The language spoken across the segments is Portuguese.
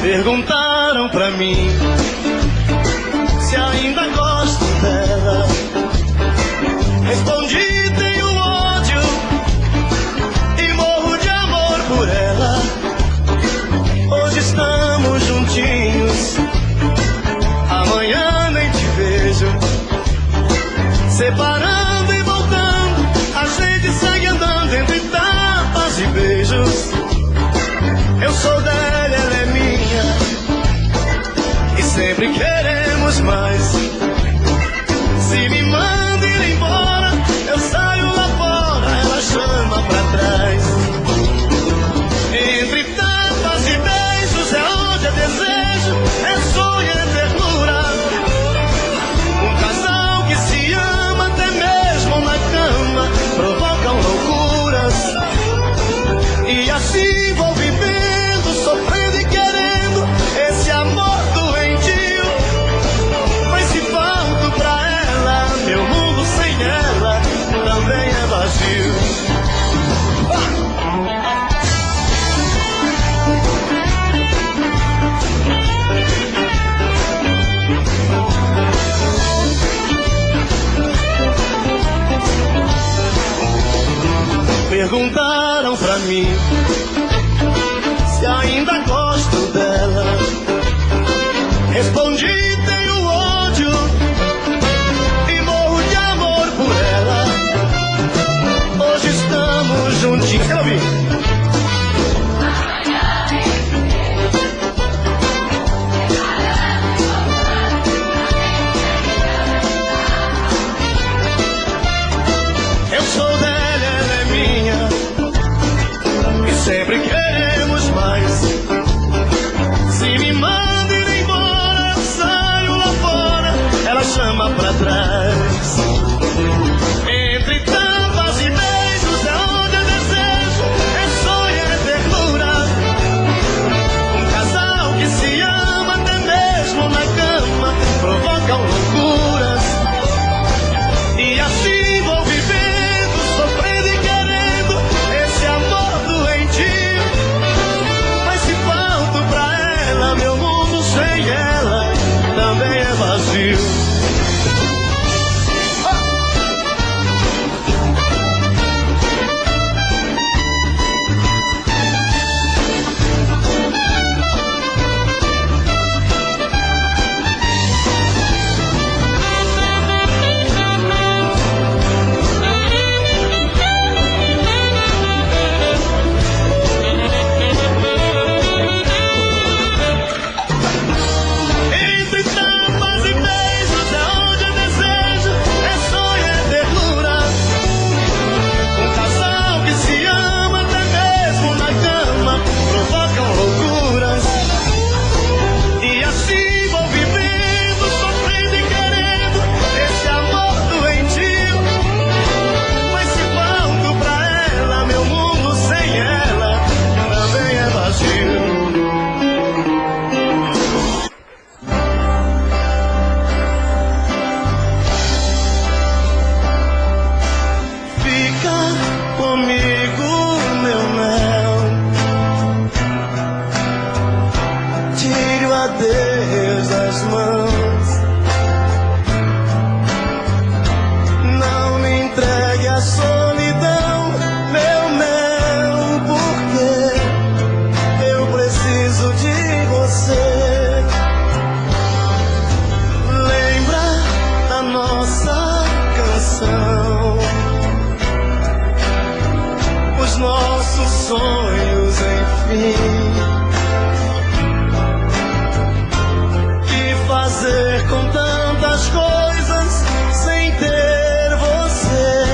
Perguntaram pra mim se ainda gosto dela. Respondi, tenho ódio e morro de amor por ela. Hoje estamos juntinhos, amanhã nem te vejo. Separando e voltando, a gente segue andando entre tapas e beijos. Eu sou dela, ela é minha, e sempre queremos mais. Se me manda ir embora, eu saio lá fora, ela chama pra trás. Entre tapas e beijos é onde é desejo, é sonho, é ternura. Um casal que se ama até mesmo na cama provocam loucuras. E assim vou vivendo, sofrendo e querendo esse amor doentio. Mas se falto pra ela, meu mundo sem ela também é vazio. Perguntaram pra mim se ainda gosto dela. Respondi, tenho ódio e morro de amor por ela. Hoje estamos juntinhos. Quero ouvir. Eu sou dela, ela é minha, e sempre queremos mais. Se me manda ir embora, eu saio lá fora, ela chama pra trás. Entre tapas e beijos é onde é desejo, é sonho, é ternura. Um casal que se ama até mesmo na cama provocam loucuras. E assim vou vivendo, sofrendo e querendo esse amor doentio. Mas se falto pra ela, meu mundo sem ela também é vazio. Entre tapas e beijos é onde é desejo, é sonho, é ternura. Um casal que se ama até mesmo na cama provocam loucuras. E assim vou vivendo, sofrendo e querendo esse amor doentio. Mas se falto pra ela, meu mundo sem ela também é vazio. Fica comigo, meu mel. Tire o adeus das mãos. Não me entregue a solidão, meu mel, porque eu preciso de você. Lembra da nossa canção, os nossos sonhos, enfim. Que fazer com tantas coisas sem ter você,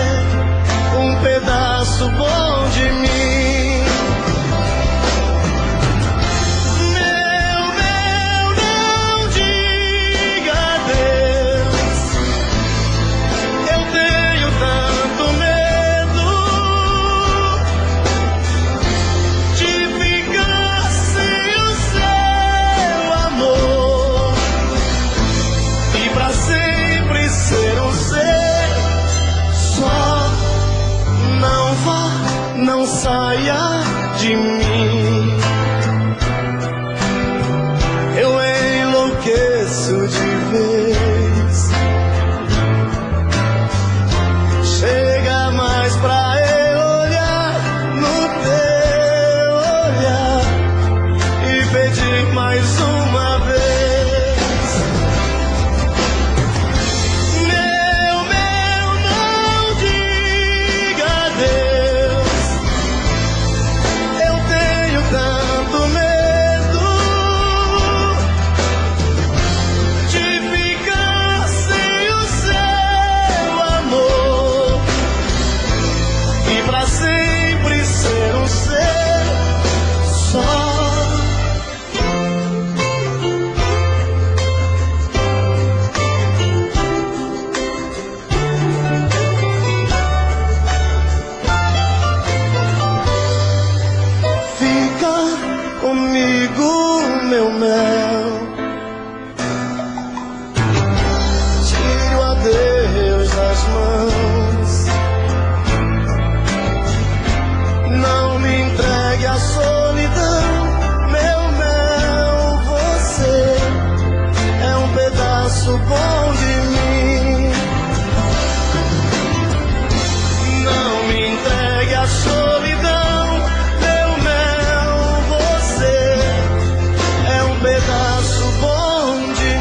um pedaço bom de mim. Meu, não diga adeus. Eu tenho tanto medo de ficar mel. Tire o adeus das mãos. Não me entregue à solidão, meu mel. Você é um pedaço bom de mim. Não me entregue à solidão, meu mel. Você é um pedaço bom de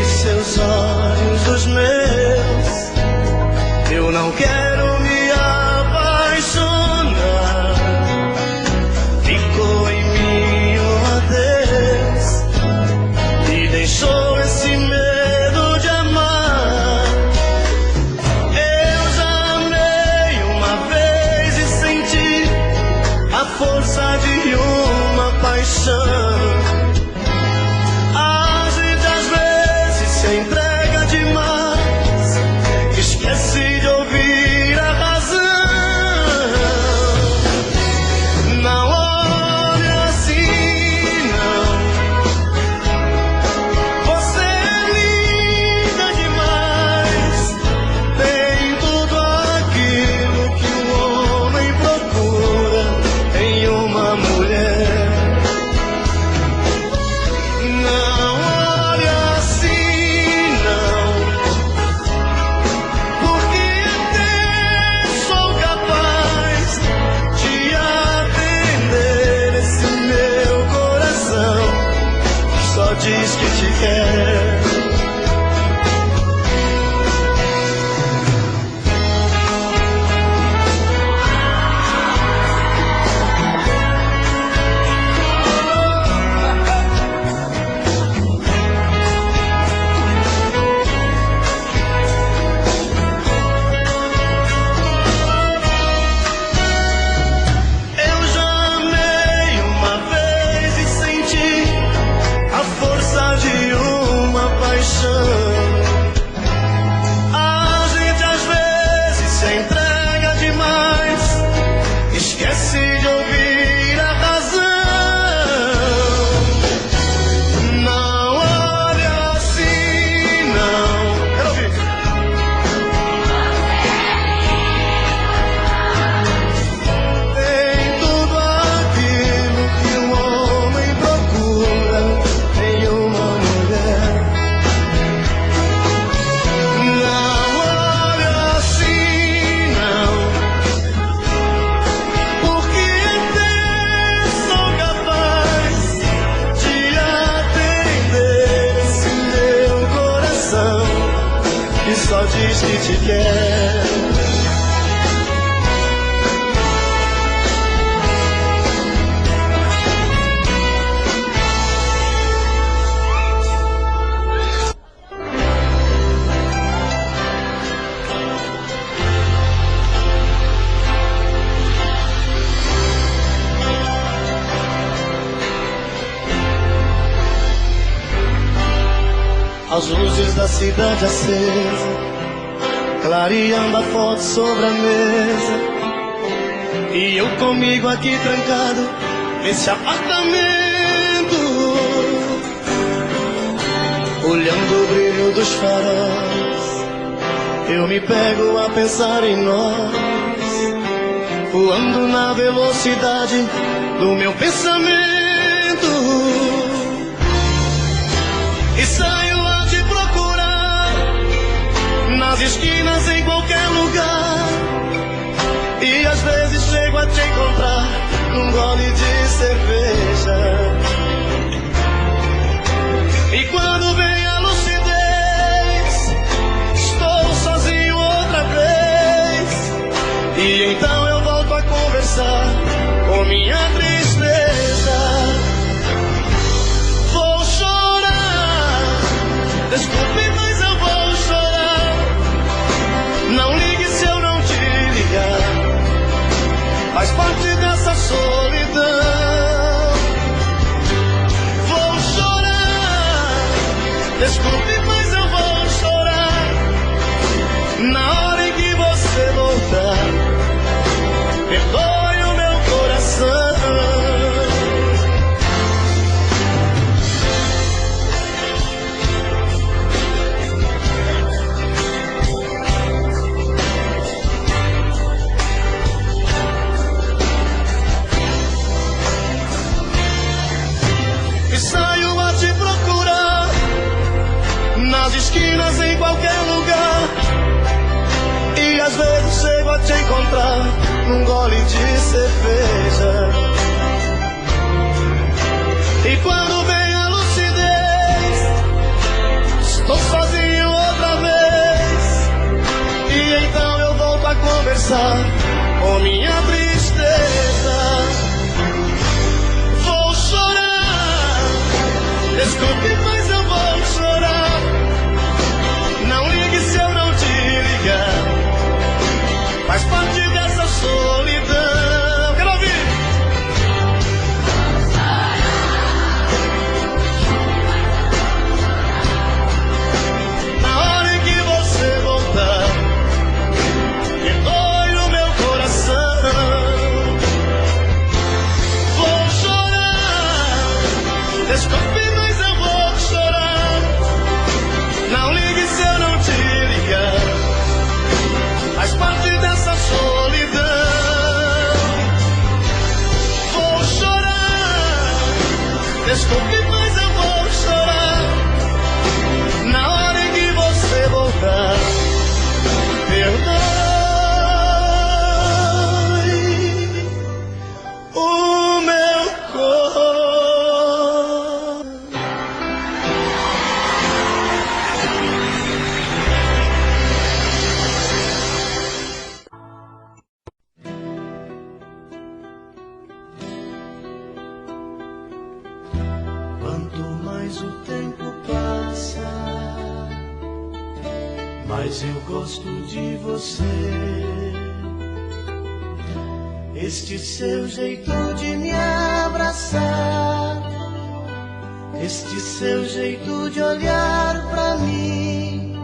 seus olhos dos meus. Eu não quero me apaixonar. Ficou em mim um adeus e deixou esse medo de amar. Eu já amei uma vez e senti a força de uma paixão. Entrega demais, esquece de ouvir a razão. Não olhe assim, não. Você é linda demais, tem tudo aquilo que um homem procura em uma mulher. Não olhe assim, diz que te quer. Eu já amei uma vez e senti a força de uma paixão. A gente às vezes se entrega demais, esquece de ouvir a razão. Não olhe assim, não. Quero ouvir. Tem tudo aquilo que um homem procura em uma mulher. Não olhe assim, não, porque até sou capaz de atender esse meu coração que só diz que te quer. As luzes da cidade acesa, clareando a foto sobre a mesa, e eu comigo aqui trancado nesse apartamento, olhando o brilho dos faróis. Eu me pego a pensar em nós, voando na velocidade do meu pensamento, e saio a te procurar nas esquinas, em qualquer lugar. E às vezes chego a te encontrar num gole de cerveja. E quando vem a lucidez, estou sozinho outra vez. E então eu volto a conversar com minha tristeza. Vou chorar, desculpe, mas eu vou chorar. Não você veja. E quando vem a lucidez, estou sozinho outra vez. E então eu volto a conversar com minha tristeza. Vou chorar, desculpe, mas eu vou chorar. Não ligue se eu não te ligar, faz parte dessa solidão. Quero ouvir. Na hora em que você voltar, que dói no meu coração, vou chorar, desculpe, mas eu vou chorar. Não ligue se eu não te ligar, faz parte dessa solidão. Vou chorar, desculpe, mas eu vou chorar. Na hora em que você voltar, perdoe o meu coração. Quanto mais o tempo passa, mais eu gosto de você. Este seu jeito de me abraçar, este seu jeito de olhar pra mim,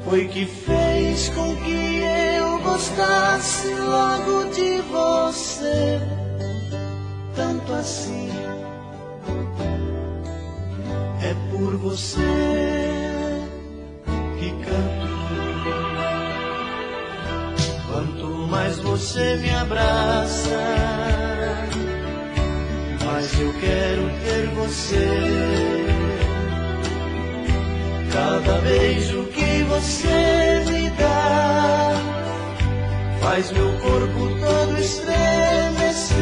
foi que fez com que eu gostasse logo de você. Tanto assim, é por você que canto. Quanto mais você me abraça, mais eu quero ter você. Cada beijo que você me dá faz meu corpo todo estremecer.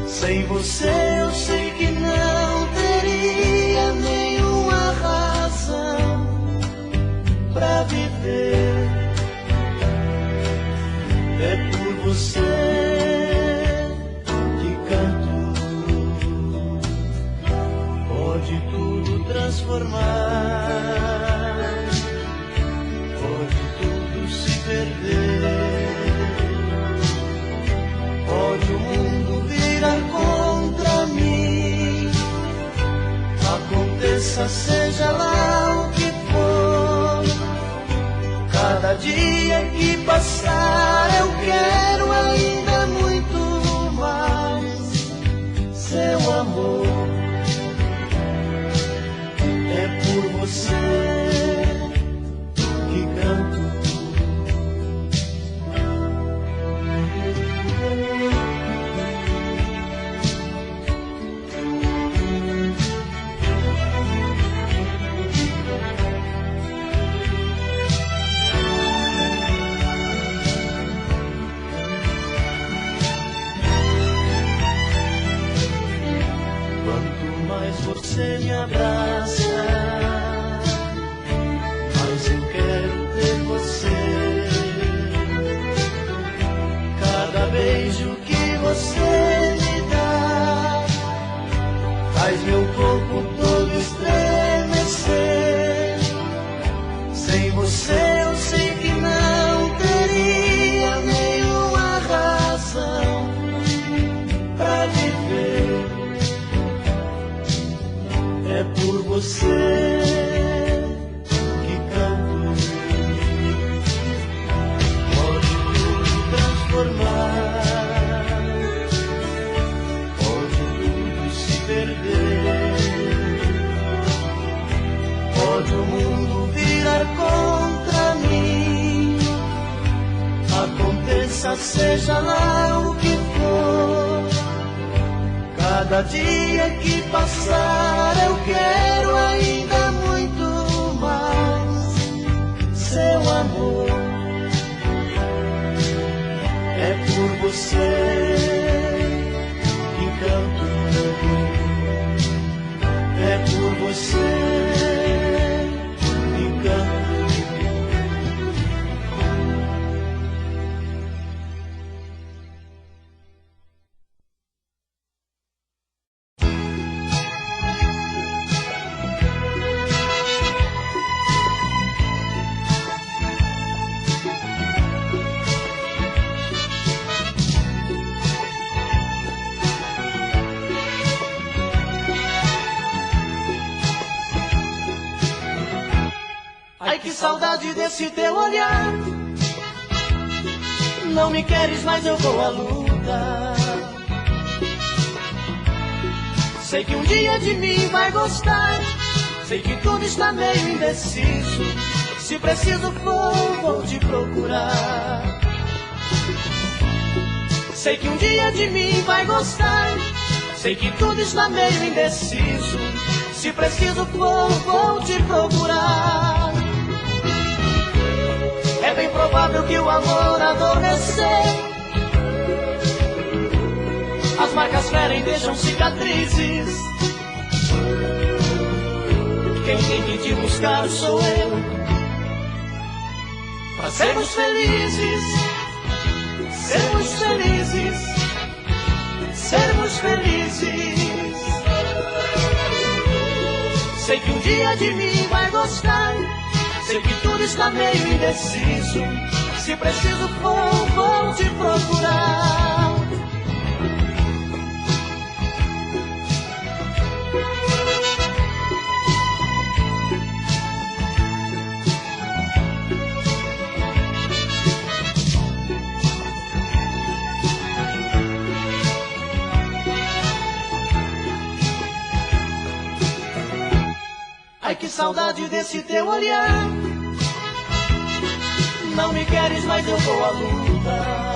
Sem você eu sei que não teria nenhuma razão pra viver. É por você que canto. Pode tudo transformar, pode tudo se perder, pode o mundo virar contra mim. Aconteça, seja lá o que for, cada dia que passar eu quero ainda muito mais seu amor. É por você que canto. Você me abraça, mas eu quero ter você. Cada beijo que você me dá faz meu corpo todo estremecer. Sem você eu sei que não teria nenhuma razão pra viver. É por você que canto. Pode tudo transformar, pode tudo se perder, pode o mundo virar contra mim. Aconteça, seja lá o que for, cada dia que passar eu quero ainda muito mais seu amor. É você que canto, é por você que canto. Ai, que saudade desse teu olhar. Não me queres, mas eu vou à luta. Sei que um dia de mim vai gostar. Sei que tudo está meio indeciso. Se preciso for, vou te procurar. Sei que um dia de mim vai gostar. Sei que tudo está meio indeciso. Se preciso for, vou te procurar. É bem provável que o amor adormecer. As marcas ferem, deixam cicatrizes. Quem tem que te buscar sou eu. Pra sermos felizes, sermos felizes, sermos felizes. Sei que um dia de mim vai gostar. Sei que tudo está meio indeciso. Se preciso for, vou te procurar. Ai, que saudade desse teu olhar. Não me queres, mas eu vou à luta.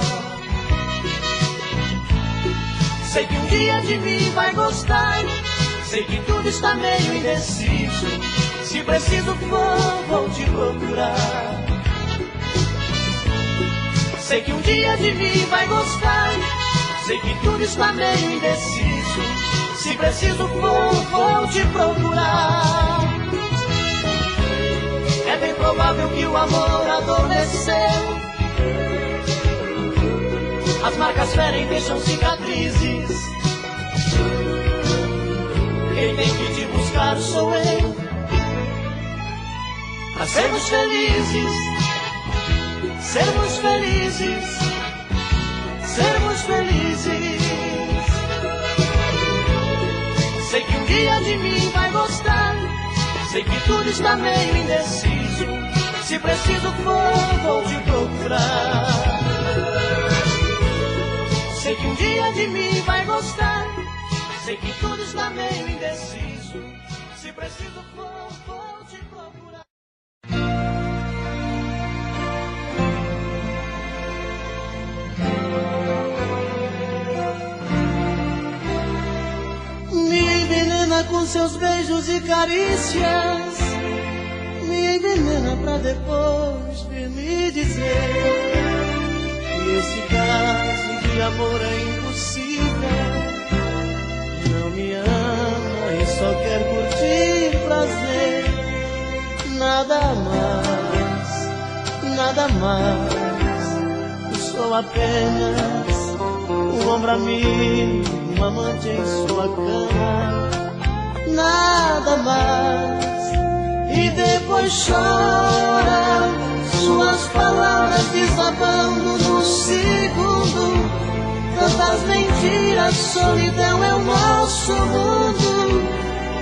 Sei que um dia de mim vai gostar. Sei que tudo está meio indeciso. Se preciso for, vou te procurar. Sei que um dia de mim vai gostar. Sei que tudo está meio indeciso. Se preciso for, vou te procurar. É bem provável que o amor adormeceu. As marcas ferem, deixam cicatrizes. Quem tem que te buscar sou eu. Pra sermos felizes, sermos felizes, sermos felizes. Sei que um dia de mim vai gostar. Sei que tudo está meio indeciso. Se preciso for, vou te procurar. Sei que um dia de mim vai gostar. Sei que tudo está meio indeciso. Se preciso for, vou te procurar. Me envenena com seus beijos e carícias. Me envenena pra depois vir me dizer que esse caso de amor é impossível. Não me ama e só quer curtir prazer. Nada mais, nada mais. Sou apenas um ombro amigo, um amante em sua cama. Nada mais. E depois chora, suas palavras desabando no segundo. Tantas mentiras, solidão é o nosso mundo.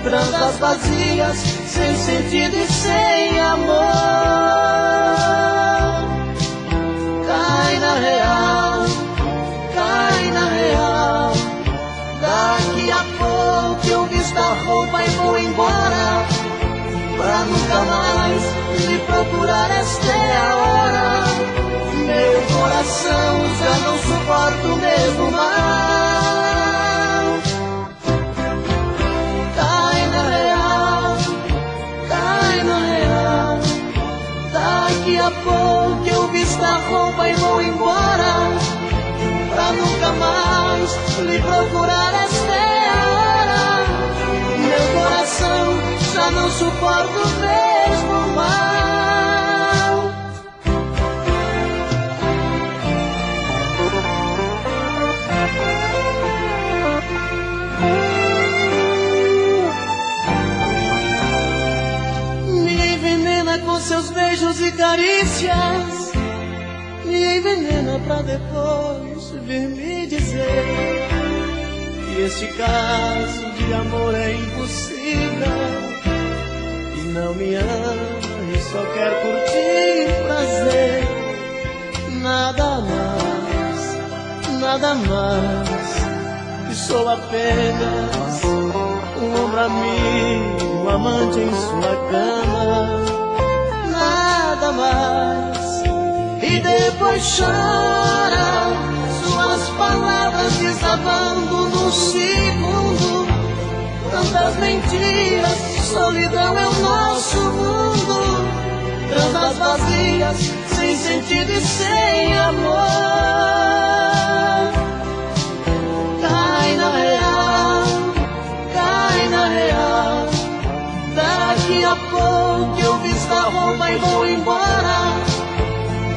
Tranças vazias, sem sentido e sem amor. Cai na real, cai na real. Daqui a pouco eu visto a roupa e vou embora. Pra nunca mais me procurar, esta é a hora. Meu coração já não suporta o mesmo mal. Cai na real, cai na real. Daqui a pouco eu visto a roupa e vou embora. Pra lhe procurar esta hora. Meu coração já não suporta o mesmo mal. Me envenena com seus beijos e carícias, me envenena pra depois vir me dizer que este caso de amor é impossível, e não me ama e só quer curtir prazer. Nada mais, que sou apenas um ombro amigo, um amante em sua cama. Nada mais. E depois chora, suas palavras desabando num segundo. Tantas mentiras, solidão é o nosso mundo. Transas vazias, sem sentido e sem amor. Cai na real, cai na real. Daqui a pouco eu visto a roupa e vou embora,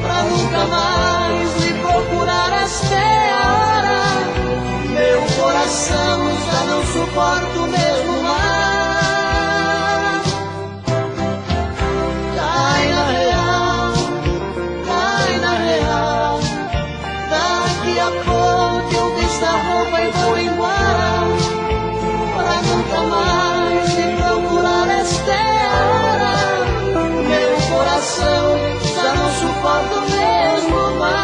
pra nunca mais lhe procurar esta hora. Meu coração já não suporta o mesmo mal. Cai na real, cai na real. Daqui a pouco eu visto a roupa e vou embora, pra nunca mais lhe procurar esta hora. Meu coração já não suporta o mesmo mal.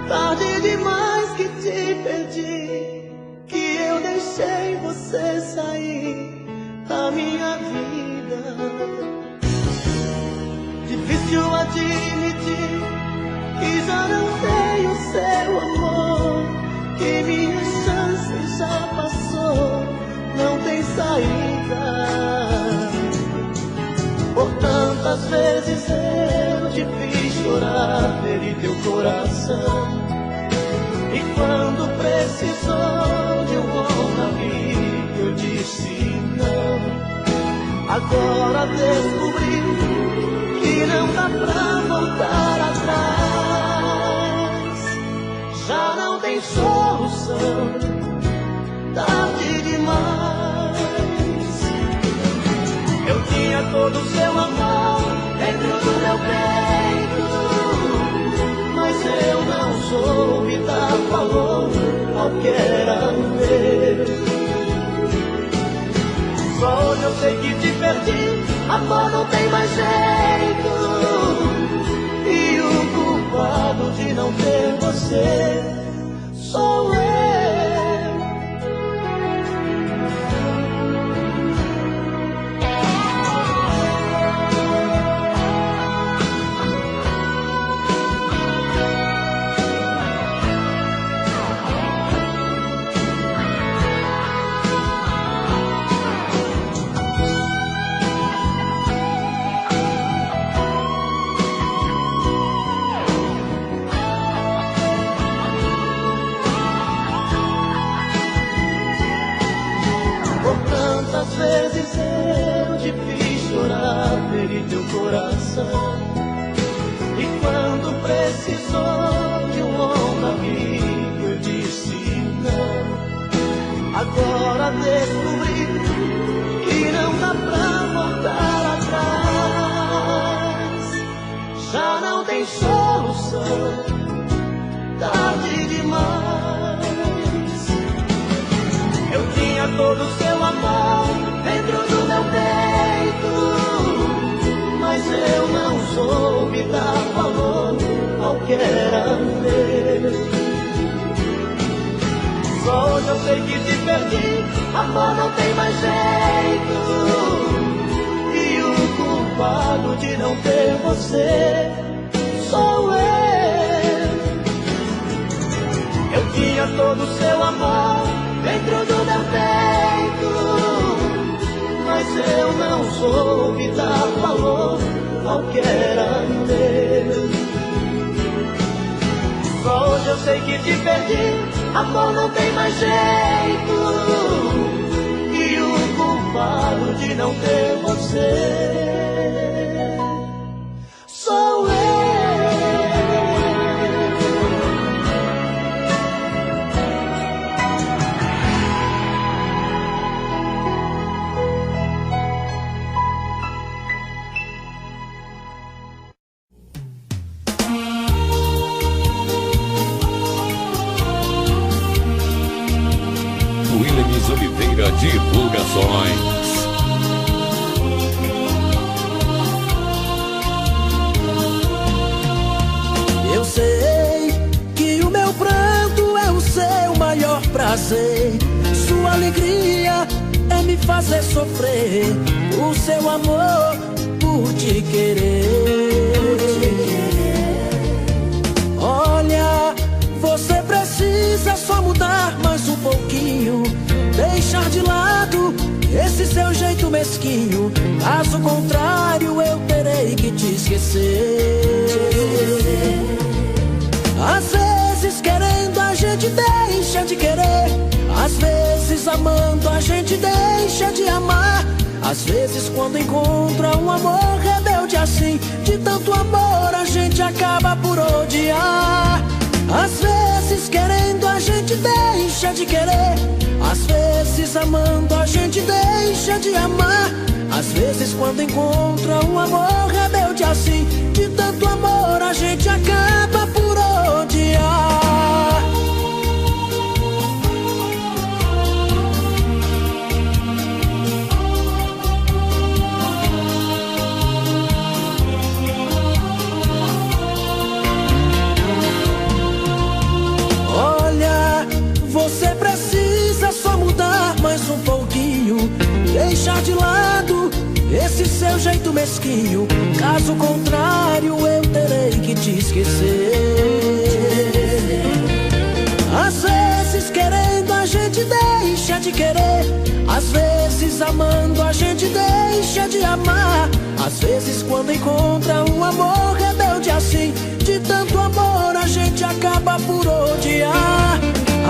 Tarde demais que te perdi, que eu deixei você sair da minha vida. Difícil admitir que já não tenho seu amor, que minha chance já passou, não tem saída. Por tantas vezes eu te fiz chorar, feri teu coração, e quando precisou de um bom amigo eu disse não. Agora descobri que não dá pra voltar atrás, já não tem solução, tarde demais. Eu tinha todo o seu amor dentro do meu peito, mas eu não soube dar valor ao que era meu. Só hoje eu sei que te perdi, amor, não tem mais jeito, e o culpado de não ter você sou eu. Quantas vezes eu te fiz chorar, feri teu coração, e quando precisou de um ombro amigo eu disse não. Agora descobri que não dá pra voltar atrás, já não tem solução, tarde demais. Eu tinha todo o seu amor dentro do meu peito, mas eu não soube dar valor ao que era meu. sei que te perdi, amor, não tem mais jeito. E o culpado de não ter você sou eu. Eu tinha todo o seu amor dentro do meu peito, mas eu não soube dar valor ao que era meu. Só hoje eu sei que te perdi, amor, não tem mais jeito. E o culpado de não ter você sou eu. Williams Oliveira Divulgações. Eu sei que o meu pranto é o seu maior prazer. Sua alegria é me fazer sofrer. O seu amor por te querer. Olha, você precisa só mudar mais um pouquinho, deixar de lado esse seu jeito mesquinho. Caso contrário, eu terei que te esquecer. Às vezes querendo a gente deixa de querer, às vezes amando a gente deixa de amar. Às vezes quando encontra um amor rebelde assim, de tanto amor a gente acaba por odiar. Às vezes querendo a gente deixa de querer, às vezes amando a gente deixa de amar. Às vezes quando encontra um amor rebelde assim, de tanto amor a gente acaba por odiar. Olha, você precisa só mudar mais um pouquinho, deixar de lado esse seu jeito mesquinho. Caso contrário, eu terei que te esquecer. Às vezes querendo a gente deixa de querer, às vezes amando a gente deixa de amar. Às vezes quando encontra um amor rebelde assim, de tanto amor a gente acaba por odiar.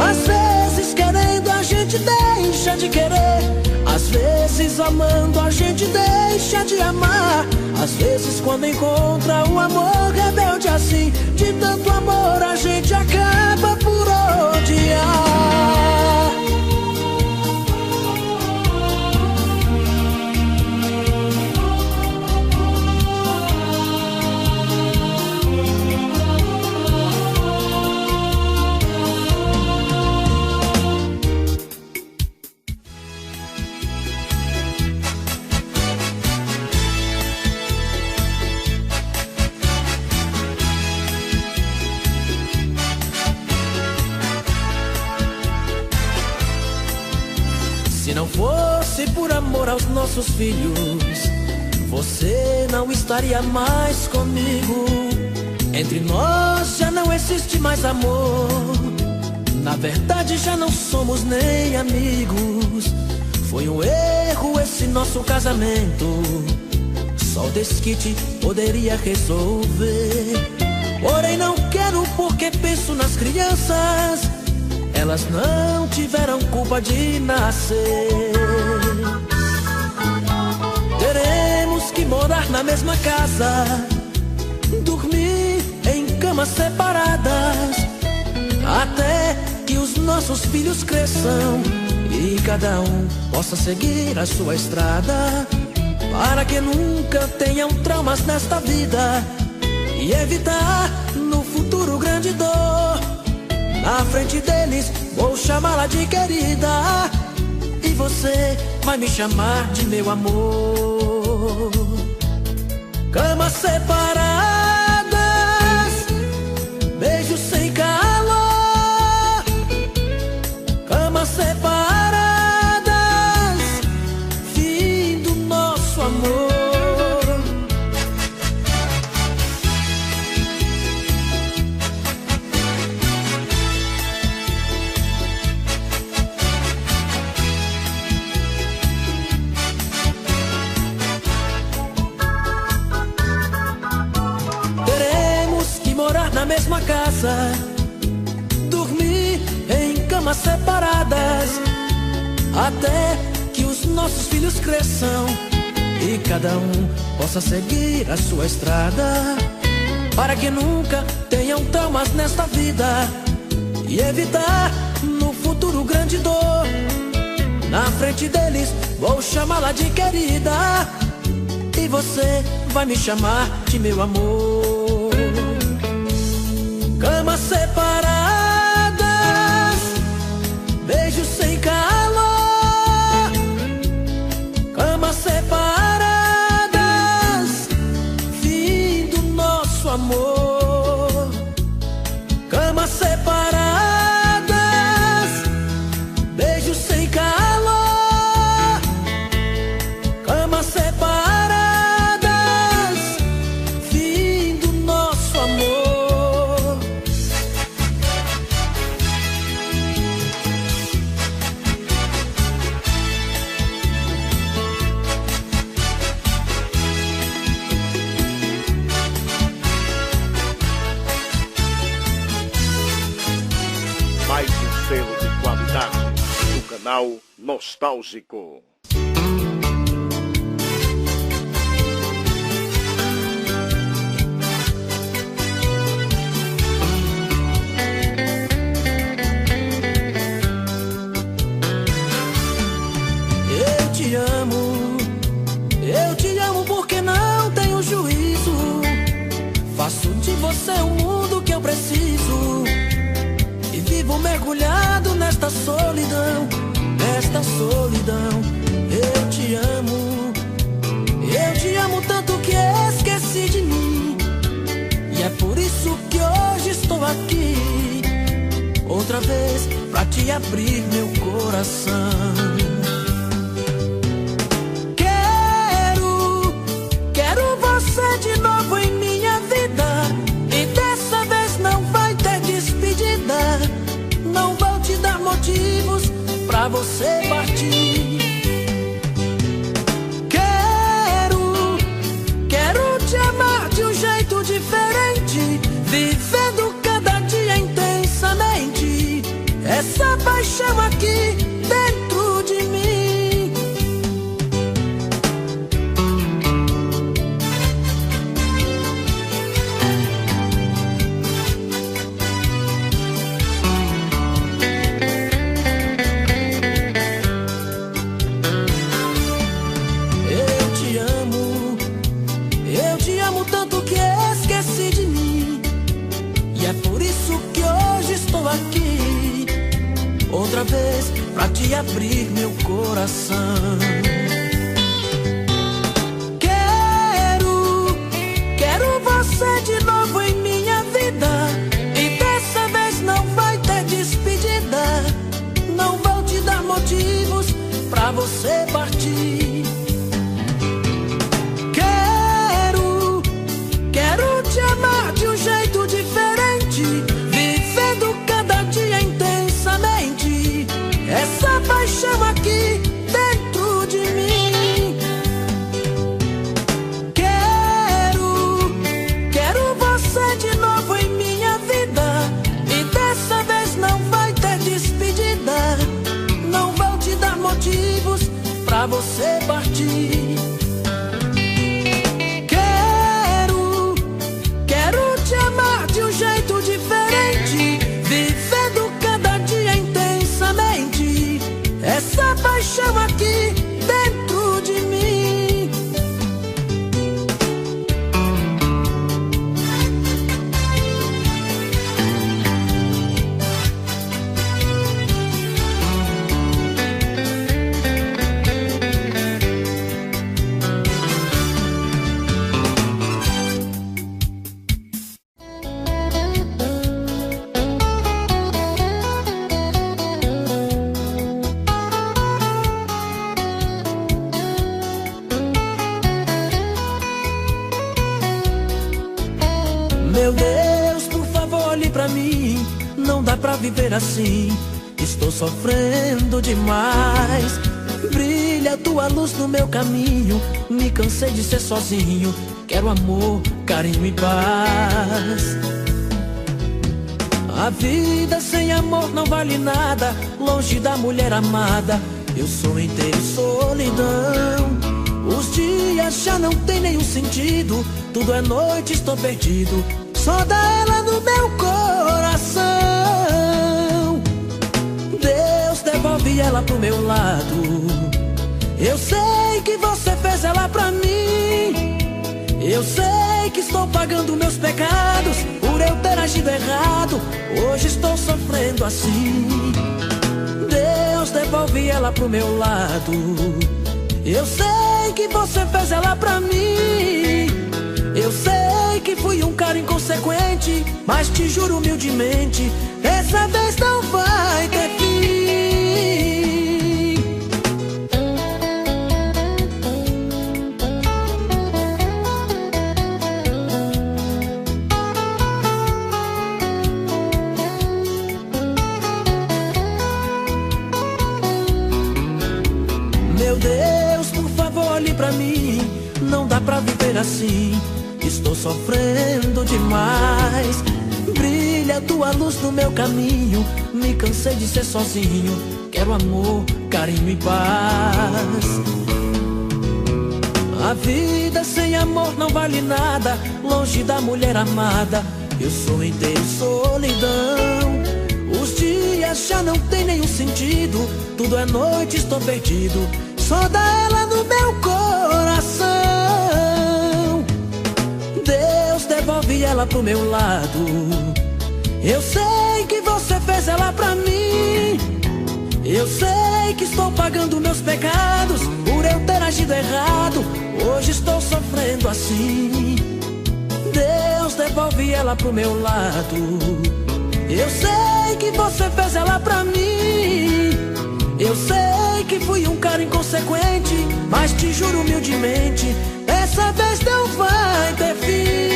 Às vezes querendo a gente deixa de querer, às vezes amando a gente deixa de amar. Às vezes quando encontra um amor rebelde assim, de tanto amor a gente acaba por odiar. Se não fosse por amor aos nossos filhos, você não estaria mais comigo. Entre nós já não existe mais amor. Na verdade já não somos nem amigos. Foi um erro esse nosso casamento. Só o desquite poderia resolver. Porém não quero porque penso nas crianças. Elas não tiveram culpa de nascer. Teremos que morar na mesma casa, dormir em camas separadas, até que os nossos filhos cresçam e cada um possa seguir a sua estrada, para que nunca tenham traumas nesta vida e evitar no futuro grande dor. Na frente deles vou chamá-la de querida, e você vai me chamar de meu amor. Camas separadas, beijos sem calor. Camas separadas, mesma casa, dormir em camas separadas, até que os nossos filhos cresçam e cada um possa seguir a sua estrada, para que nunca tenham traumas nesta vida e evitar no futuro grande dor. Na frente deles vou chamá-la de querida, e você vai me chamar de meu amor. Camas separadas, beijos sem calor. Camas separadas, fim do nosso amor. Camas separadas, beijos sem calor. Camas separadas, fim do nosso amor. Mais um selo de qualidade do canal Nostálgico. Eu te amo porque não tenho juízo. Faço de você o mundo que eu preciso, e vivo mergulhado nesta solidão, nesta solidão. Eu te amo tanto que esqueci de mim, e é por isso que hoje estou aqui, outra vez pra te abrir meu coração. Quero você de novo em minha vida, e dessa vez não vai ter despedida. Não vou te dar motivos pra você partir. Quero te amar de um jeito diferente, vivendo cada dia intensamente essa paixão aqui dentro de mim. Eu te amo tanto que esqueci de mim, e é por isso que hoje estou aqui, outra vez pra te abrir meu coração. Quero você de novo em minha vida, e dessa vez não vai ter despedida. Não vou te dar motivos pra você partir. Quero te amar de um jeito diferente, vivendo cada dia intensamente essa paixão aqui dentro de mim. Quero você de novo em minha vida, e dessa vez não vai ter despedida. Não vou te dar motivos pra você partir. Quero te amar de um jeito diferente, vivendo cada dia intensamente essa paixão aqui dentro de mim. Meu Deus, por favor, olhe pra mim. Não dá pra viver assim, estou sofrendo demais. Brilha a tua luz no meu caminho, me cansei de ser sozinho. Quero amor, carinho e paz. A vida sem amor não vale nada, longe da mulher amada, eu sou inteiro solidão. Os dias já não tem nenhum sentido, tudo é noite, estou perdido, só dá ela no meu coração. Deus devolve ela pro meu lado. Eu sei que você fez ela pra mim. Eu sei que estou pagando meus pecados por eu ter agido errado. Hoje estou sofrendo assim. Deus devolve ela pro meu lado. Eu sei que você fez ela pra mim. Eu sei que fui um cara inconsequente, mas te juro humildemente, dessa vez não vai ter fim. Meu Deus, por favor, olhe pra mim. Não dá pra viver assim, estou sofrendo demais. Brilha a tua luz no meu caminho. Me cansei de ser sozinho, quero amor, carinho e paz. A vida sem amor não vale nada, longe da mulher amada, eu sou inteiro solidão. Os dias já não tem nenhum sentido, tudo é noite, estou perdido, só dá ela no meu coração. Deus devolve ela pro meu lado. Eu sei que você fez ela pra mim. Eu sei que estou pagando meus pecados por eu ter agido errado. Hoje estou sofrendo assim. Deus devolve ela pro meu lado. Eu sei que você fez ela pra mim. Eu sei que fui um cara inconsequente, mas te juro humildemente, dessa vez não vai ter fim.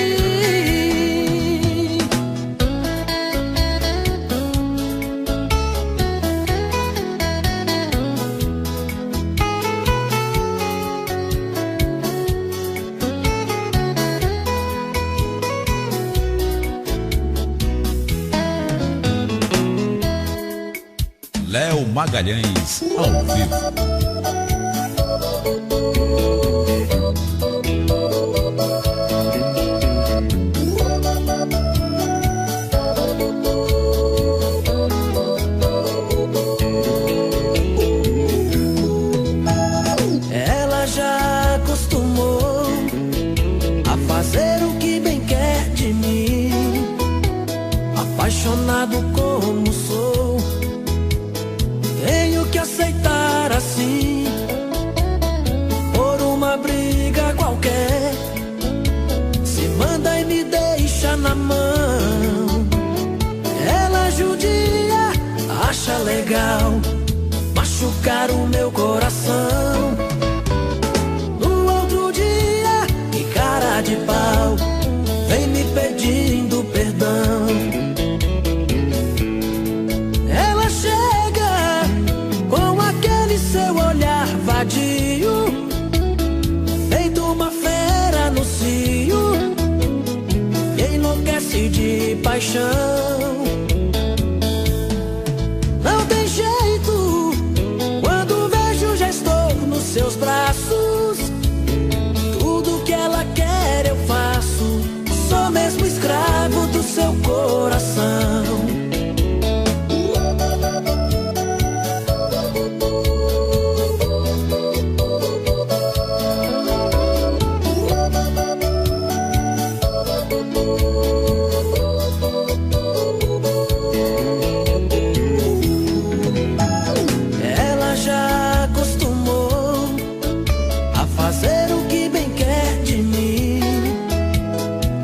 Léo Magalhães, ao vivo. Ela já acostumou a fazer o que bem quer de mim. Apaixonado como sou, tenho que aceitar assim. Por uma briga qualquer, se manda e me deixa na mão. Ela judia, acha legal machucar o meu coração. No outro dia, que cara de pau, vem me pedindo perdão. Ela chega com aquele seu olhar vadio, feito uma fera no cio, e enlouquece de paixão. Não tem jeito, quando vejo já estou nos seus braços. Tudo que ela quer eu faço, sou mesmo escravo do seu coração.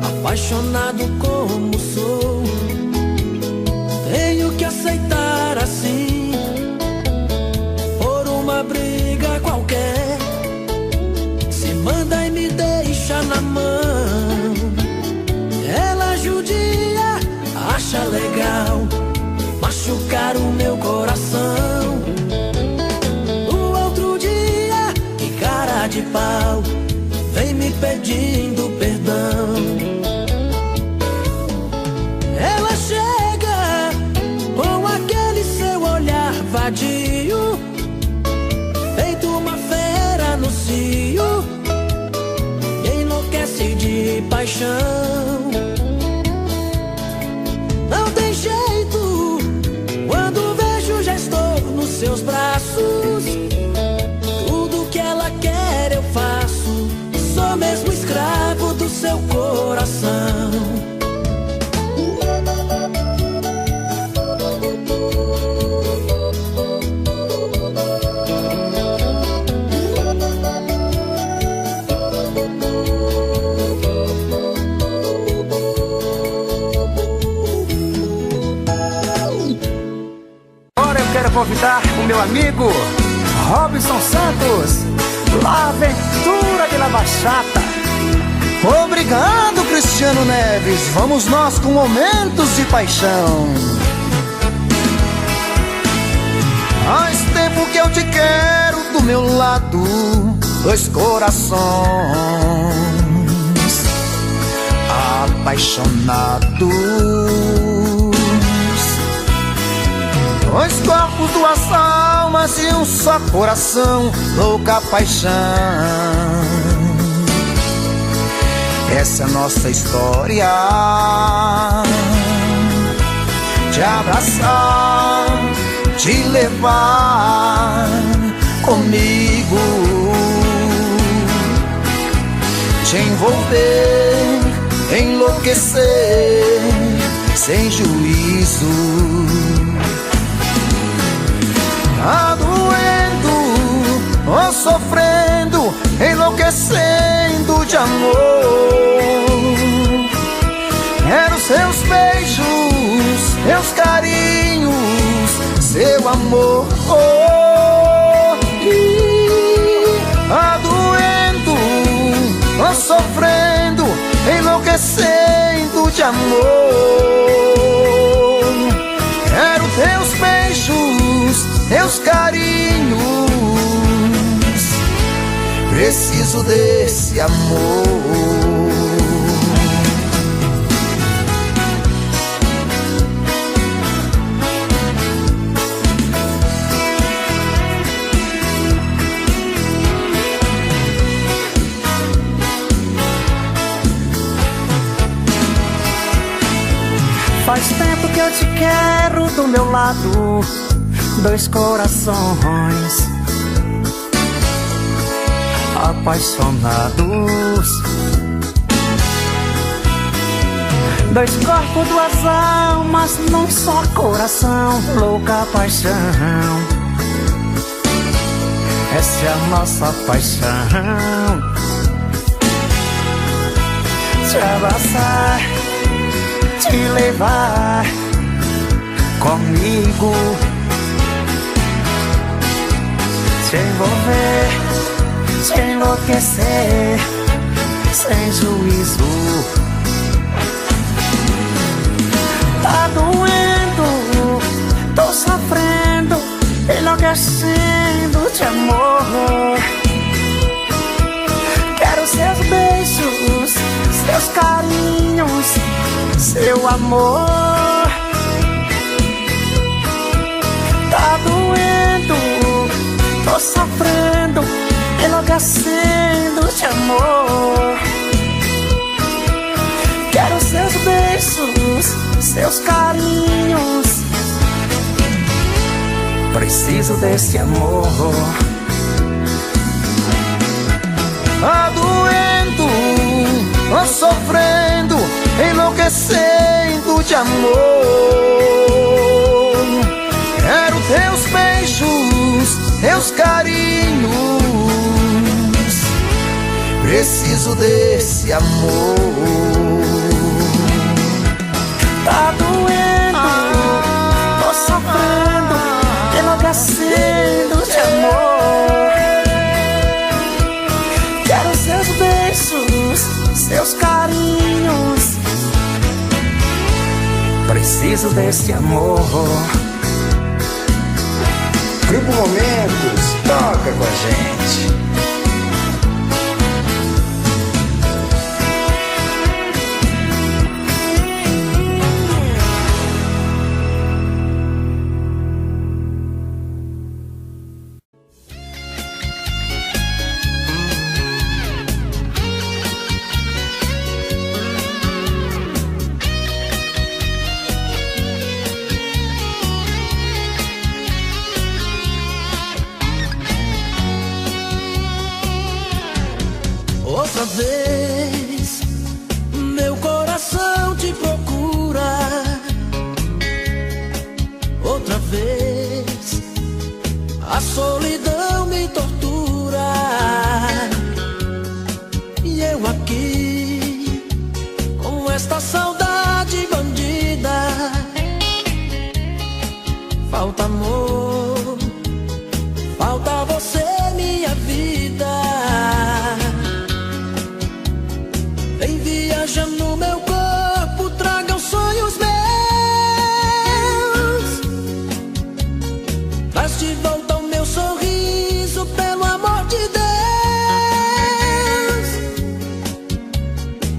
Apaixonado como sou, tenho que aceitar assim. Por uma briga qualquer, se manda e me deixa na mão. Ela judia, acha legal machucar o meu coração. No outro dia, que cara de pau, vem me pedindo perdão. Ela chega paixão. Não tem jeito, quando vejo já estou nos seus braços. Tudo que ela quer eu faço, sou mesmo escravo do seu coração. Convidar o meu amigo Robson Santos, La Aventura de la Bachata. Obrigado, Cristiano Neves. Vamos nós com momentos de paixão. Faz tempo que eu te quero do meu lado, dois corações apaixonados. Dois corpos, duas almas e um só coração, louca paixão. Essa é a nossa história. Te abraçar, te levar comigo, te envolver, enlouquecer sem juízo. Tá doendo, ou sofrendo, enlouquecendo de amor. Quero seus beijos, seus carinhos, seu amor. Tá doendo, ou sofrendo, enlouquecendo de amor. Quero teus beijos, teus carinhos, preciso desse amor. Faz tempo que eu te quero do meu lado, dois corações apaixonados. Dois corpos, duas almas num só coração, louca paixão. Essa é a nossa paixão. Te abraçar, te levar comigo, te envolver, te enlouquecer sem juízo. Tá doendo, tô sofrendo, enlouquecendo de amor. Quero seus beijos, seus carinhos, seu amor. Tá doendo, tô sofrendo, enlouquecendo de amor. Quero seus beijos, seus carinhos, preciso desse amor. Tá doendo, tô sofrendo, enlouquecendo de amor. Quero teus beijos, teus carinhos, preciso desse amor. Tá doendo, tô sofrendo, enlouquecendo de amor. Quero seus beijos, seus carinhos, preciso desse amor. Grupo Momentos, toca com a gente. Outra vez, meu coração te procura. Outra vez, a solidão me tortura. E eu aqui, com esta saudade bandida. Falta amor, falta você, minha vida. Vem viajar no meu corpo, traga os sonhos meus. Traz de volta o meu sorriso, pelo amor de Deus.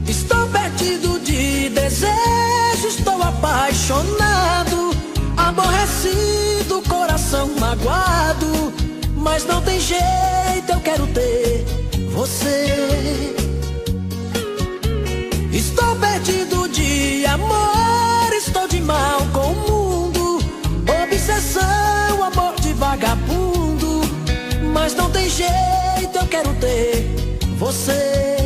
Estou perdido de desejo, estou apaixonado, aborrecido, coração magoado. Mas não tem jeito, eu quero ter você. Estou perdido de amor, estou de mal com o mundo. Obsessão, amor de vagabundo. Mas não tem jeito, eu quero ter você.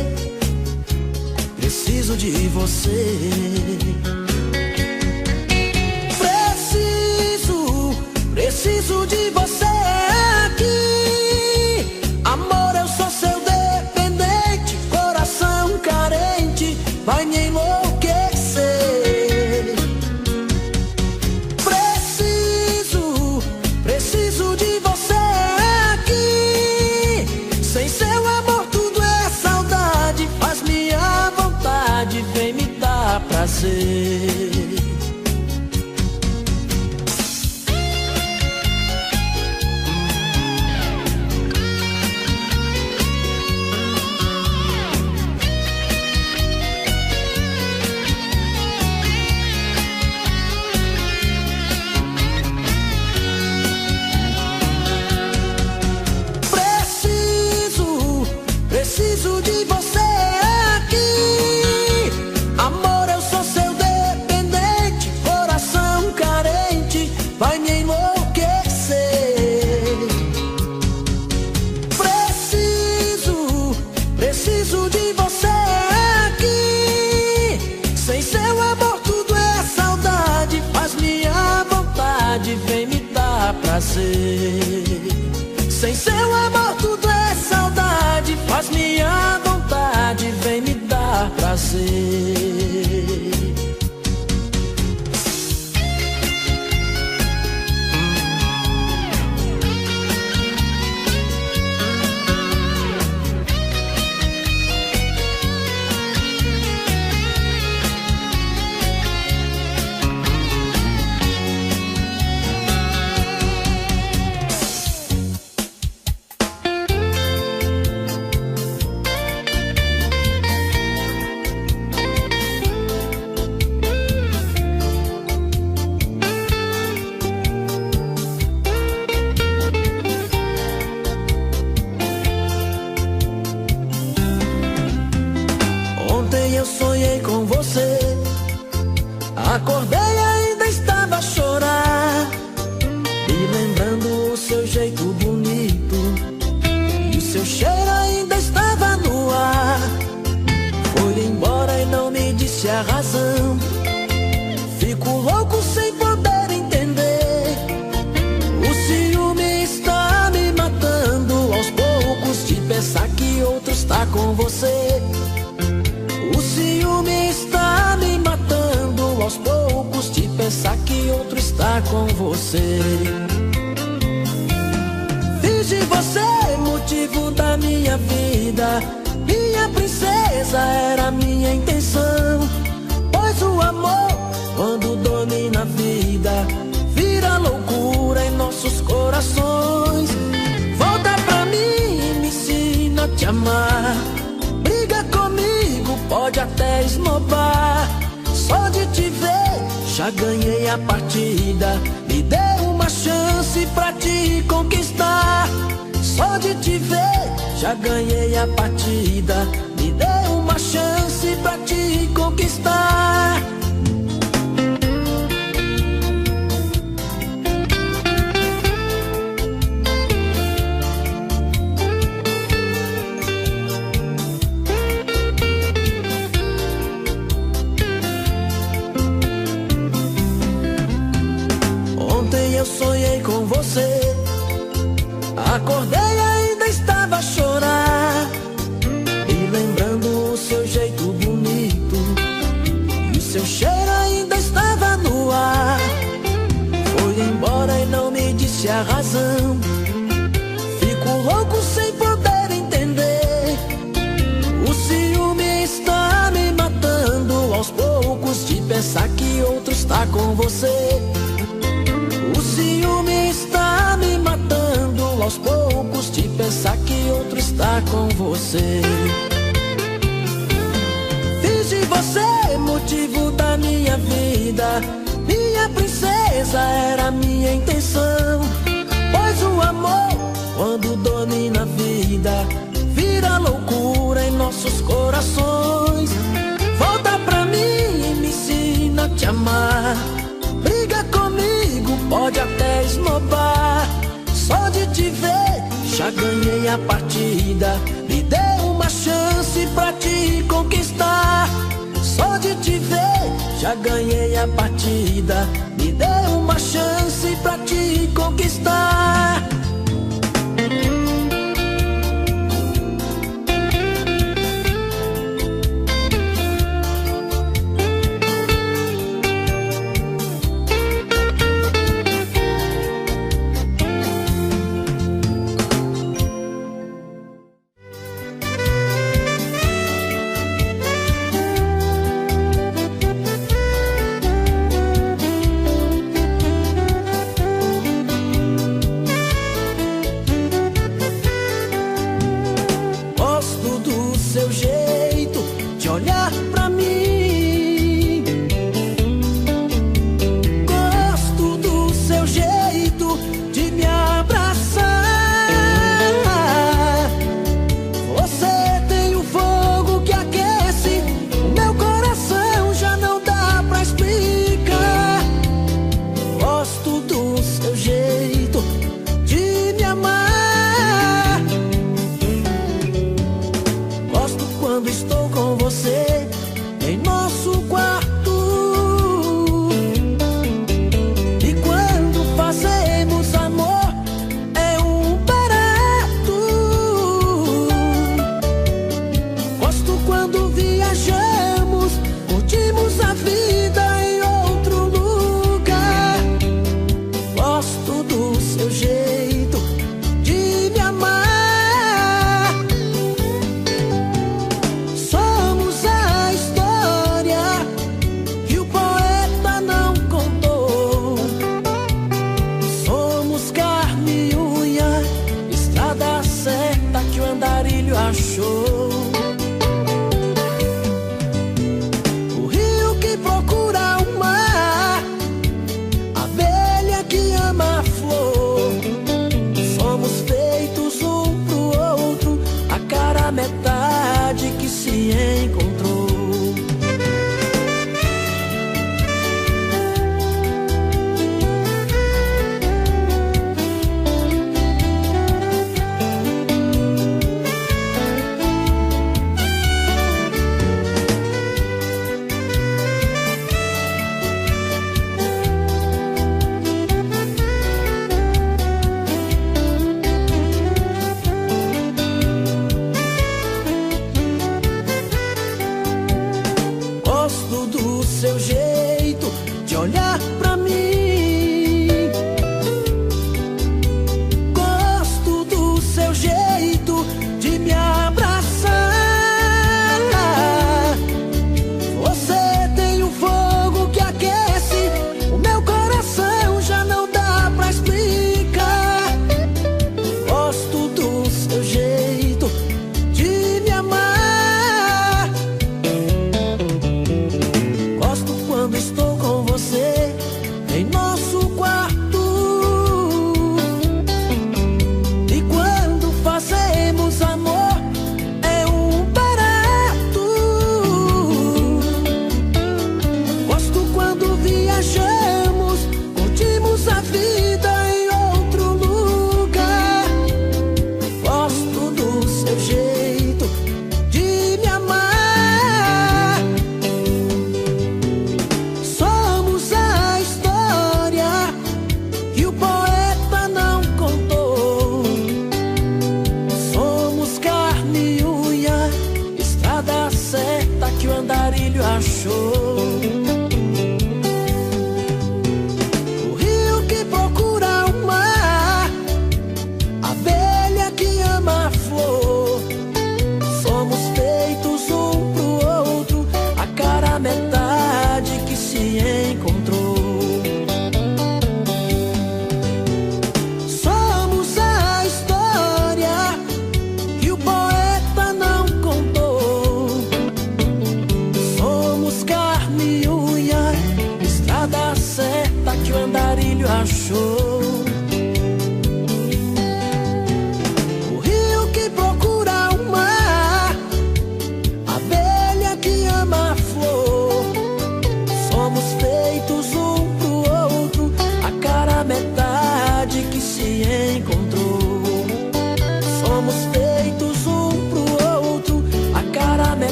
Preciso de você. Preciso de você aqui. Amor, eu sou seu dependente. Coração carente vai me enlouquecer. Preciso de você aqui. Sem seu amor tudo é saudade. Faz minha vontade, vem me dar prazer. Preciso de você aqui. Amor, eu sou seu dependente. Coração carente vai me enlouquecer. Preciso de você aqui. Sem seu amor tudo é saudade. Faz minha vontade, vem me dar prazer. Sem seu amor tudo é saudade. Faz minha vontade, vem me dar prazer. Eu sonhei com você, acordei e ainda estava a chorar, me lembrando o seu jeito bonito, e o seu cheiro ainda estava no ar. Foi embora e não me disse a razão, fico louco sem poder entender. O ciúme está me matando aos poucos, de pensar que outro está com você. O ciúme está me matando aos poucos, de pensar que outro está com você. Fiz de você motivo da minha vida, minha princesa era minha intenção. Pois o amor, quando domina a vida, vira loucura em nossos corações. Volta pra mim e me ensina a te amar. Briga comigo, pode até esnobar. Só de te ver, já ganhei a partida. Me dê uma chance pra te conquistar. Só de te ver, já ganhei a partida. Me dê uma chance pra te conquistar. com você. O ciúme está me matando aos poucos, de pensar que outro está com você. Fiz de você motivo da minha vida, minha princesa era minha intenção. Pois o amor, quando domina a vida, vira loucura em nossos corações. Volta pra mim e me ensina a te amar. Briga comigo, pode até esnobar. Só de te ver, já ganhei a partida. Me dê uma chance pra te conquistar. Só de te ver, já ganhei a partida. Me dê uma chance pra te conquistar. Metade que se encontrou.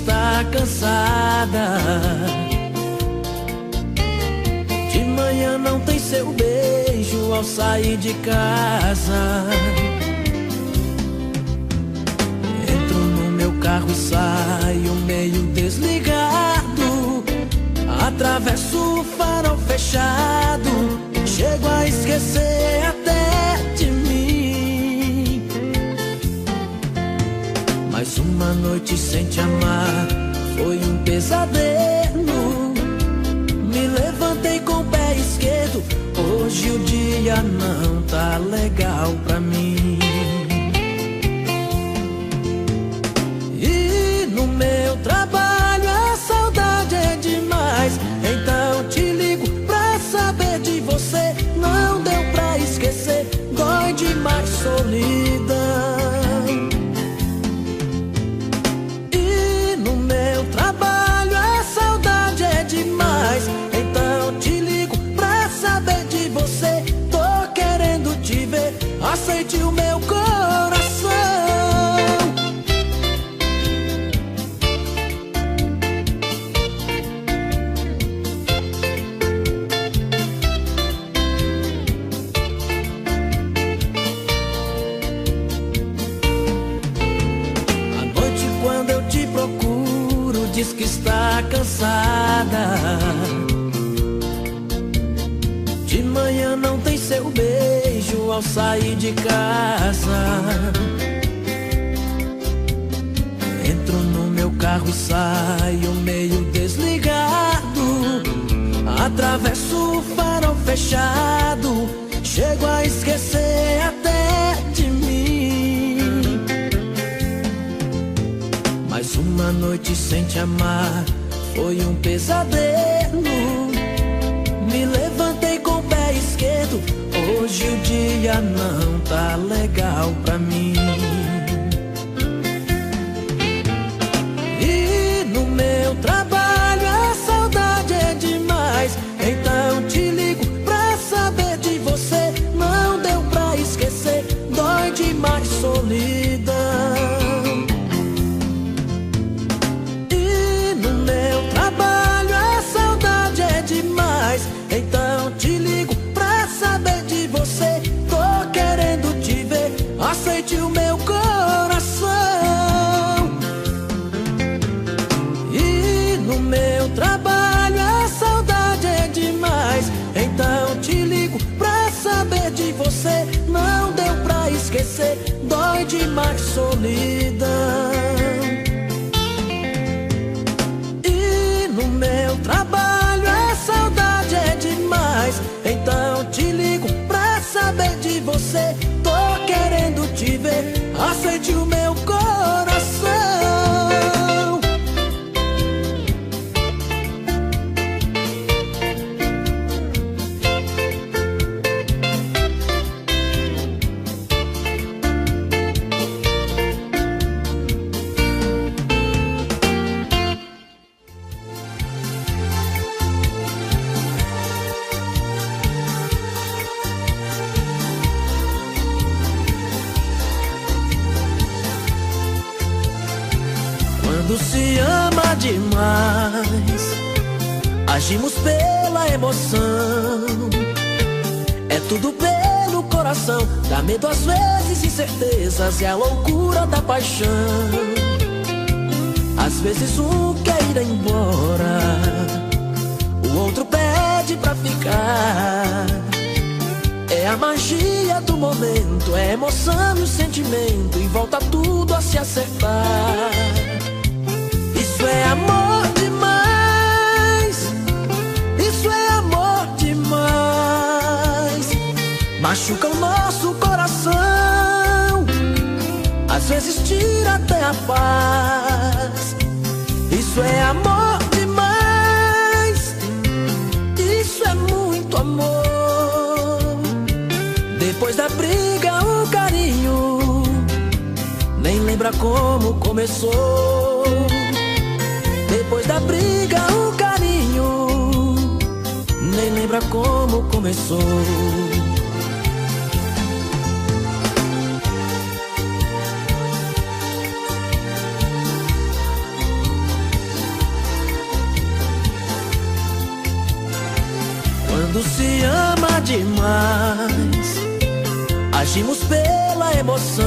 está cansada. De manhã não tem seu beijo ao sair de casa. Entro no meu carro e saio meio desligado. Atravesso o farol fechado. Chego a esquecer até de mim. Mais uma noite sem te amar foi um pesadelo. Me levantei com o pé esquerdo. Hoje o dia não tá legal pra mim. E no meu trabalho a saudade é demais. Então te ligo pra saber de você. Não deu pra esquecer, dói demais solidão. E no meu trabalho a saudade é demais. Então te ligo pra saber de você. Tô querendo te ver, aceite o meu coração. Diz que está cansada. De manhã não tem seu beijo ao sair de casa. Entro no meu carro e saio meio desligado. Atravesso o farol fechado. Chego a esquecer até de mim. Mais uma noite sem te amar foi um pesadelo. Me levantei com o pé esquerdo. Hoje o dia não tá legal pra mim. E no meu trabalho a saudade é demais. Então te ligo pra saber de você. Não deu pra esquecer, dói demais solidão. Então te ligo pra saber de você. Tô querendo te ver, aceite o meu coração. E no meu trabalho a saudade é demais. Então te ligo pra saber de você. Não deu pra esquecer, dói demais solidão. E no meu trabalho a saudade é demais. Então te ligo pra saber de você. Tô querendo te ver, aceite o meu coração. Quando se ama demais, agimos pela emoção. É tudo pelo coração. Dá medo às vezes, incertezas, e a loucura da paixão. Às vezes um quer ir embora, o outro pede pra ficar. É a magia do momento, é a emoção e o sentimento, e volta tudo a se acertar. Isso é amor demais, isso é amor demais. Machuca o nosso coração, às vezes tira até a paz. Isso é amor demais, isso é muito amor. Depois da briga o carinho nem lembra como começou. Depois da briga o carinho nem lembra como começou. Quando se ama demais, agimos pela emoção.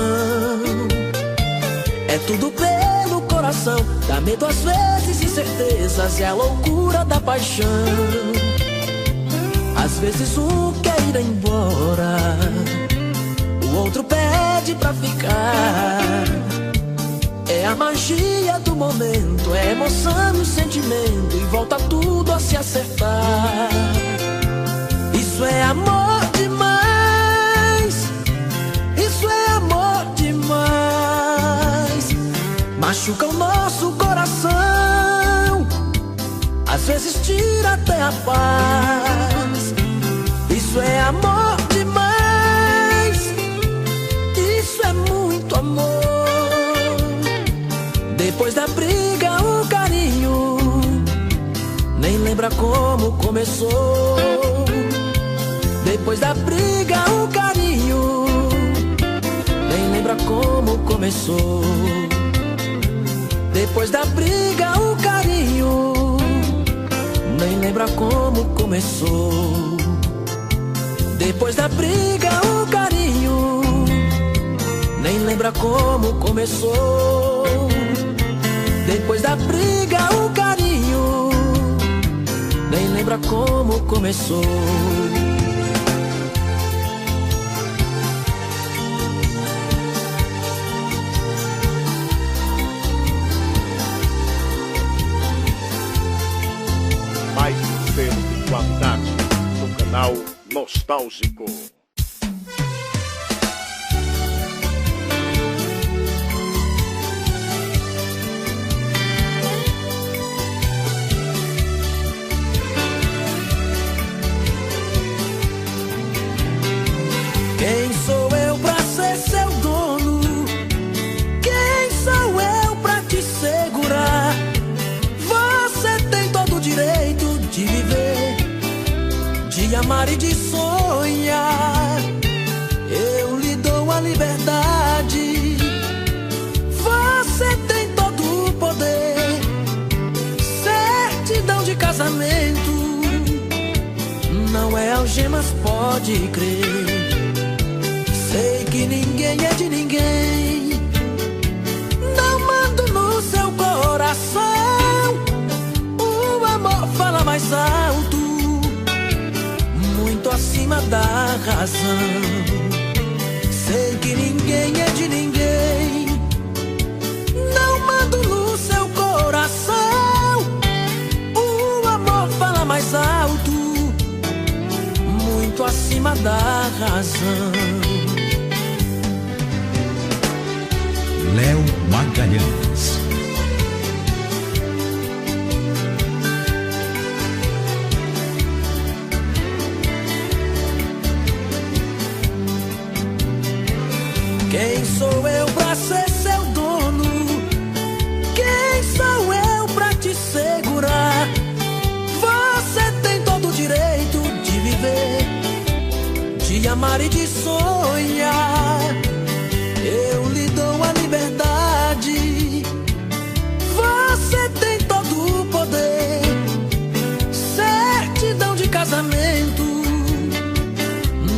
É tudo pelo coração, dá medo às vezes, incertezas, é a loucura da paixão. Às vezes um quer ir embora, o outro pede pra ficar. É a magia do momento, é a emoção e o sentimento, e volta tudo a se acertar. Isso é amor demais, isso é amor demais. Machuca o nosso coração, às vezes tira até a paz. Isso é amor demais, isso é muito amor. Depois da briga, o carinho nem lembra como começou. Depois da briga, o carinho nem lembra como começou. Depois da briga, o carinho nem lembra como começou. Depois da briga, o carinho nem lembra como começou. Depois da briga, o carinho nem lembra como começou. Mais um selo de qualidade no canal Nostálgico. Quem sou eu pra ser seu dono? Quem sou eu pra te segurar? Você tem todo o direito de viver, de amar e de sonhar. Eu lhe dou a liberdade. Você tem todo o poder. Certidão de casamento não é algemas, pode crer. Sei que ninguém é de ninguém. Não mando no seu coração. O amor fala mais alto, muito acima da razão. Sei que ninguém é de ninguém. Não mando no seu coração. O amor fala mais alto, muito acima da razão. Léo Magalhães. Quem sou eu pra ser seu dono? Quem sou eu pra te segurar? Você tem todo o direito de viver, de amar e de sonhar. Eu lhe dou a liberdade. Você tem todo o poder. Certidão de casamento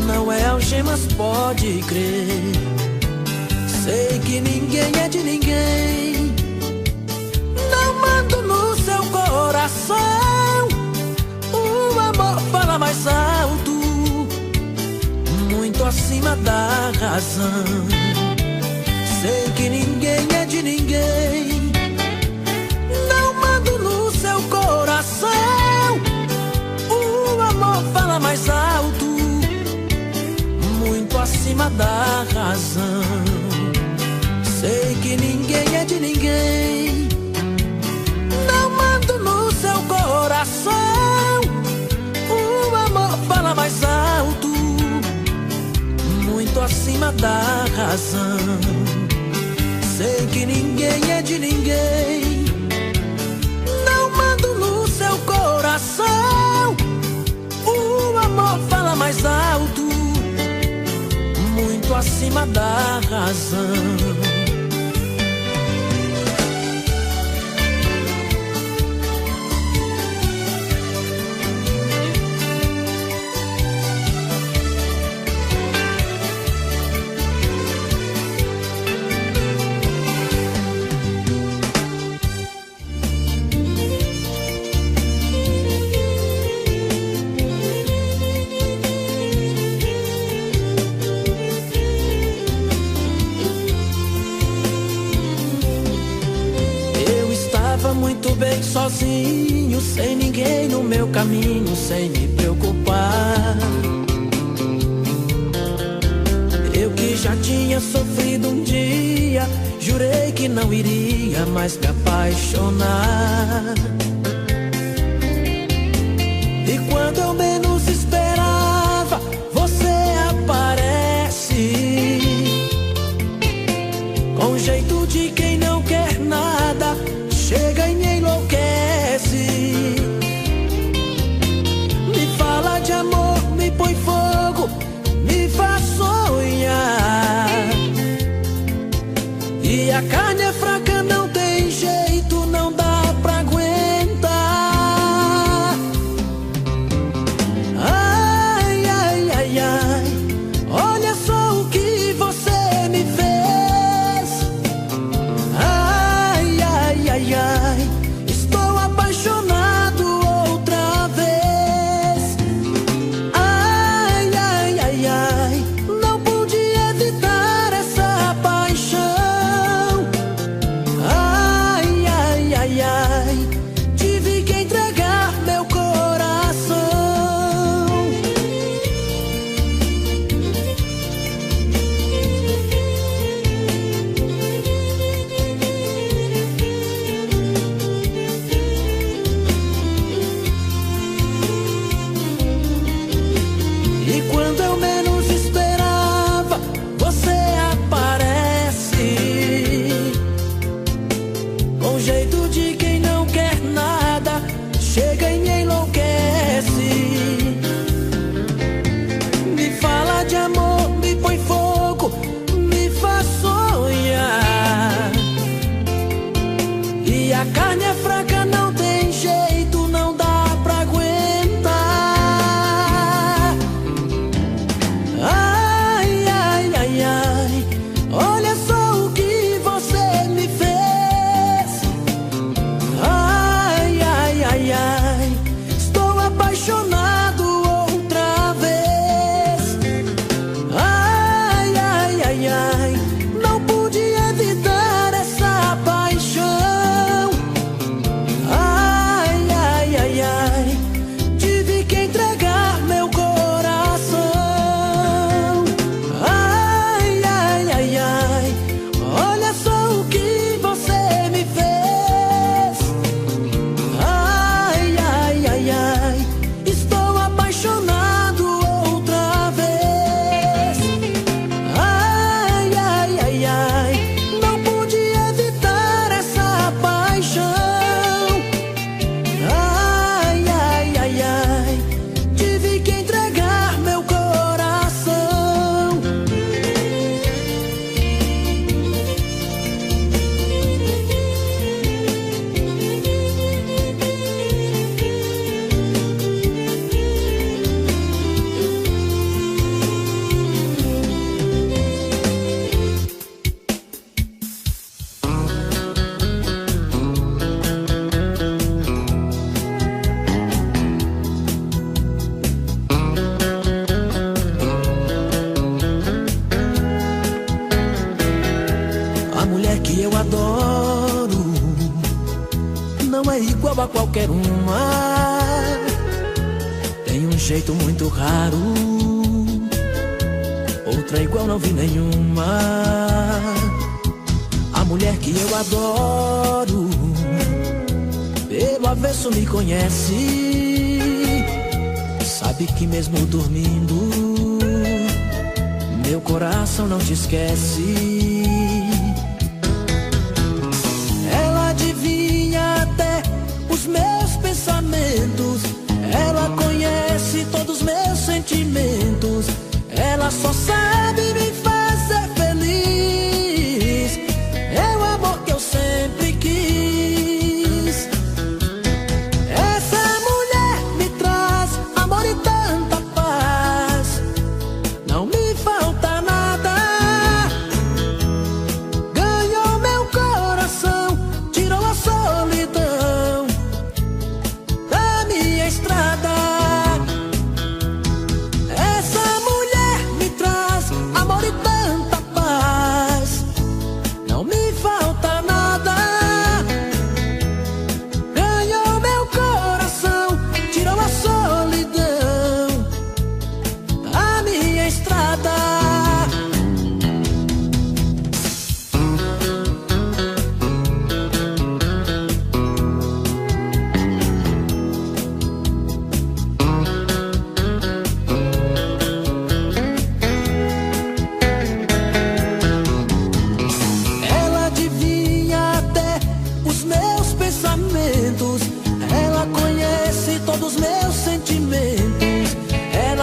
não é algemas, pode crer. Sei que ninguém é de ninguém. Não mando no seu coração. O amor fala mais alto, muito acima da razão. Sei que ninguém é de ninguém. Não mando no seu coração. O amor fala mais alto, muito acima da razão. Sei que ninguém é de ninguém. Não mando no seu coração. O amor fala mais alto, muito acima da razão. Sei que ninguém é de ninguém. Não mando no seu coração. O amor fala mais alto, muito acima da razão. sozinho, sem ninguém no meu caminho, sem me preocupar. Eu que já tinha sofrido um dia, jurei que não iria mais me apaixonar. E quando eu menos esperava, você aparece, com um jeito de quem não quer nada, chega e me enlouquece. Me fala de amor, me põe fogo, me faz sonhar. E a carne é fraca, não tem jeito, não dá pra aguentar. Ai, ai, ai, ai, olha só o que você me fez. Ai, ai, ai, ai, estou apaixonado outra vez. Ai, ai, ai, ai, não pude evitar essa paixão. Ai, ai, ai, ai, tive que entregar meu coração. E quando eu menos esperava, você aparece, com jeito de quem não quer nada, chega e me enlouquece. Me fala de amor, me põe fogo, me faz sonhar. E a carne é fraca, não tem jeito, não dá pra aguentar. Ai, ai, ai, ai, olha só o que você me fez. Ai, ai, ai, ai, estou apaixonado outra vez. Ai, ai, ai, ai, não pude evitar essa paixão. Ai, ai, ai, ai, tive que entregar meu coração. Ai, ai, ai, ai, olha só o que você me fez. Ai, ai, ai, ai, estou apaixonado outra vez. Ai, ai, ai, ai, não pude evitar essa paixão. Ai, ai, ai, ai, tive que entregar meu coração. A mulher que eu adoro não é igual a qualquer uma. Tem um jeito muito raro, outra igual não vi nenhuma. A mulher que eu adoro, pelo avesso me conhece, sabe que mesmo dormindo, meu coração não te esquece. Ela adivinha até os meus pensamentos, ela conhece todos os meus sentimentos, ela só sabe me fazer feliz. É o amor que eu sempre quis. Essa mulher me traz amor e tanta paz, não me falta nada. Ganhou meu coração, tirou a solidão da minha estrada. Essa mulher me traz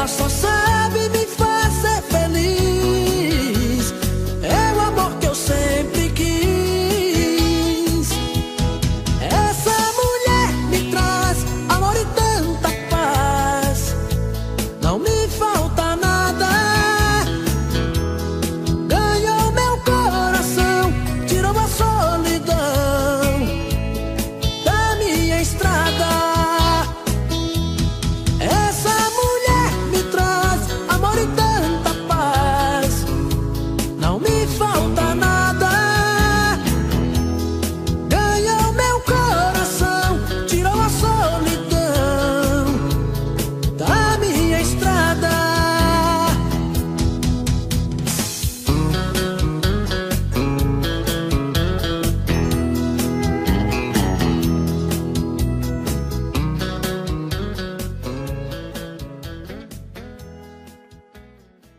ela só serve